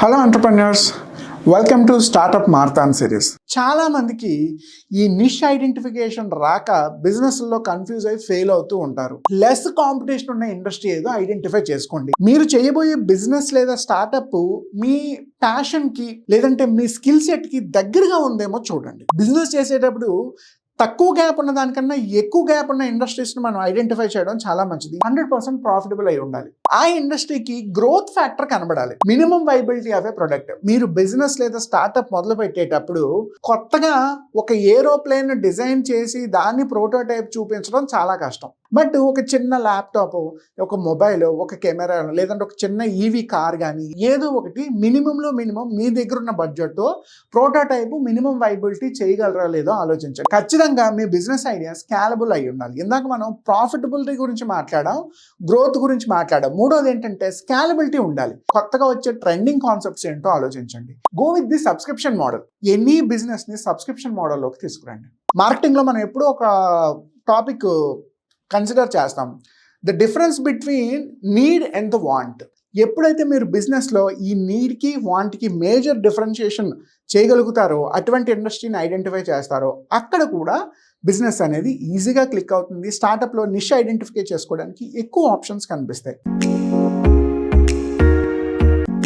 Hello entrepreneurs, welcome to startup marathon series. చాలా మందికి ఈ నిష్ ఐడెంటిఫికేషన్ రాక బిజినెస్లో కన్ఫ్యూజ్ అయి ఫెయిల్ అవుతూ ఉంటారు. లెస్ కాంపిటీషన్ ఉన్న ఇండస్ట్రీ ఏదో ఐడెంటిఫై చేసుకోండి. మీరు చేయబోయే బిజినెస్ లేదా స్టార్టప్ మీ ప్యాషన్కి లేదంటే మీ స్కిల్ సెట్కి దగ్గరగా ఉందేమో చూడండి. బిజినెస్ చేసేటప్పుడు తక్కువ గ్యాప్ ఉన్న దానికన్నా ఎక్కువ గ్యాప్ ఉన్న ఇండస్ట్రీస్ని మనం ఐడెంటిఫై చేయడం చాలా మంచిది. 100% ప్రాఫిటబుల్ అయి ఉండాలి. ఆ ఇండస్ట్రీకి గ్రోత్ ఫ్యాక్టర్ కనబడాలి. Minimum viability of A product. మీరు బిజినెస్ లేదా స్టార్టప్ మొదలు పెట్టేటప్పుడు కొత్తగా ఒక ఏరోప్లేన్ డిజైన్ చేసి దాన్ని ప్రోటోటైప్ చూపించడం చాలా కష్టం. బట్ ఒక చిన్న ల్యాప్టాప్, ఒక మొబైల్, ఒక కెమెరా లేదంటే ఒక చిన్న ఈవీ కార్ కానీ ఏదో ఒకటి మినిమంలో మినిమం మీ దగ్గర ఉన్న బడ్జెట్తో ప్రోటోటైప్ మినిమం వైబిలిటీ చేయగలరా లేదో ఆలోచించండి. ఖచ్చితంగా మీ బిజినెస్ ఐడియా స్కేలబుల్ అయి ఉండాలి. ఇందాక మనం ప్రాఫిటబిలిటీ గురించి మాట్లాడాం, గ్రోత్ గురించి మాట్లాడాం. మూడోది ఏంటంటే స్కేలబిలిటీ ఉండాలి. కొత్తగా వచ్చే ట్రెండింగ్ కాన్సెప్ట్స్ ఏంటో ఆలోచించండి. Go with the subscription model. Any బిజినెస్ని సబ్స్క్రిప్షన్ మోడల్లోకి తీసుకురండి. మార్కెటింగ్లో మనం ఎప్పుడూ ఒక టాపిక్ కన్సిడర్ చేస్తాం, the difference between need and the want. ఎప్పుడైతే మీరు బిజినెస్లో ఈ నీడ్కి వాంట్కి మేజర్ డిఫరెన్షియేషన్ చేయగలుగుతారో, అటువంటి ఇండస్ట్రీని ఐడెంటిఫై చేస్తారో, అక్కడ కూడా బిజినెస్ అనేది ఈజీగా క్లిక్ అవుతుంది. స్టార్టప్లో నిష్ ఐడెంటిఫై చేసుకోవడానికి ఎక్కువ ఆప్షన్స్ కనిపిస్తాయి.